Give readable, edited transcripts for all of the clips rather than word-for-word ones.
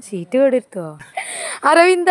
Seat കേടെടുത്തോ Aravinda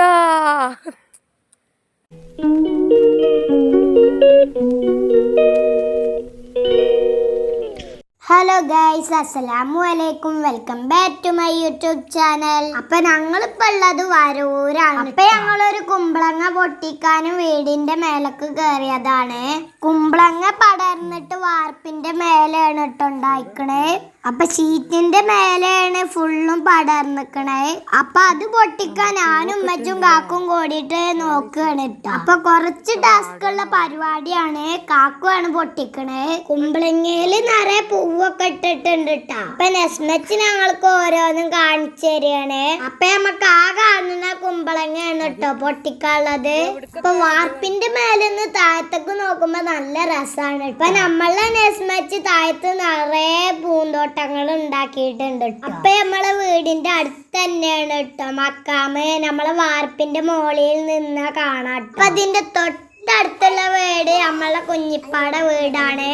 hello guys, അസ്സലാമു അലൈക്കും. Welcome back to my YouTube channel. അപ്പൊ ഞങ്ങളിപ്പോ ഉള്ളത് വരൂരാണ്. അപ്പൊ ഞങ്ങളൊരു കുമ്പളങ്ങ പൊട്ടിക്കാനും വീടിന്റെ മേലേക്ക് കയറിയതാണ്. കുമ്പളങ്ങ പടർന്നിട്ട് വാർപ്പിന്റെ മേലെയാണ് ഇട്ടുണ്ടായിക്കണേ. അപ്പൊ ഷീറ്റിന്റെ മേലെയാണ് ഫുള്ളും പടർന്നിക്കണേ. അപ്പൊ അത് പൊട്ടിക്കാൻ ഞാനും ഉമ്മച്ചും കാക്കും കൂടിയിട്ട് നോക്കുകയാണ് ഇട്ടോ. അപ്പൊ കുറച്ച് ടാസ്ക് ഉള്ള പരിപാടിയാണ്. കാക്കുവാണ് പൊട്ടിക്കണേ. കുമ്പളങ്ങയില് നിറയെ പൂവൊക്കെ ഇട്ടിട്ടുണ്ട് കേട്ടോ. അപ്പൊ നെസ്മച്ച് ഞങ്ങൾക്ക് ഓരോന്നും കാണിച്ചു തരികയാണ്. അപ്പൊ നമുക്ക് ആ കാണുന്ന കുമ്പളങ്ങയാണ് കേട്ടോ പൊട്ടിക്കാനുള്ളത്. അപ്പൊ വാർപ്പിന്റെ മേലെന്ന് താഴത്തേക്ക് നോക്കുമ്പോ നല്ല രസമാണ്. ഇപ്പൊ നമ്മളെ നെസ്മച്ച് താഴത്ത് നിറയെ പൂന്തോട്ടങ്ങൾ ഉണ്ടാക്കിയിട്ടുണ്ട്. അപ്പൊ നമ്മളെ വീടിന്റെ അടുത്ത് തന്നെയാണ് കേട്ടോ മക്കാമ്. നമ്മളെ വാർപ്പിന്റെ മുകളിൽ നിന്ന് കാണാം. അപ്പൊ അതിന്റെ തൊട്ടടുത്തുള്ള വീട് നമ്മളെ കുഞ്ഞിപ്പാടെ വീടാണ്.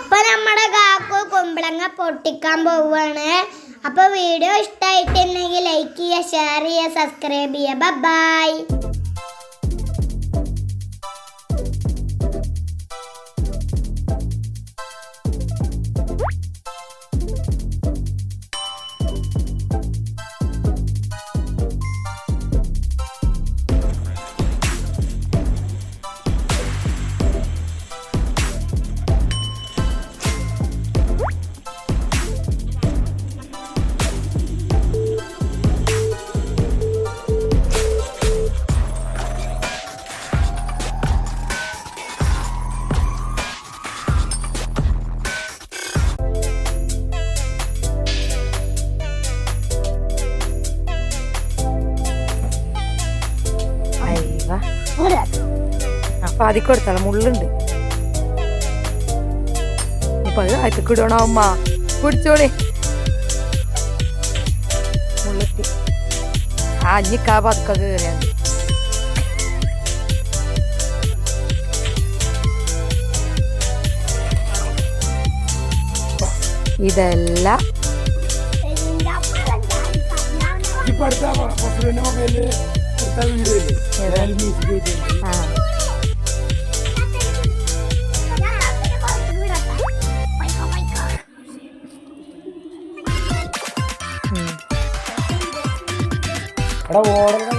അപ്പൊ നമ്മുടെ കാക്കു കുമ്പളങ്ങ പൊട്ടിക്കാൻ പോവാണ്. അപ്പൊ വീഡിയോ ഇഷ്ടമായിട്ടുണ്ടെങ്കിൽ ലൈക്ക് ചെയ്യുക, ഷെയർ ചെയ്യുക, സബ്സ്ക്രൈബ് ചെയ്യുക. ബൈ. അപ്പൊ അതിക്ക് കൊടുത്താളെ മുള്ളുണ്ട്. ഇപ്പൊ അത് അയത്തേക്ക് ഇടണോ അമ്മ? പിടിച്ചോളി. മുള്ളെത്തി. ആ അഞ്ഞിക്കാ പതുക്കെ കയറിയാ ഇതെല്ലാം ഓർഡർ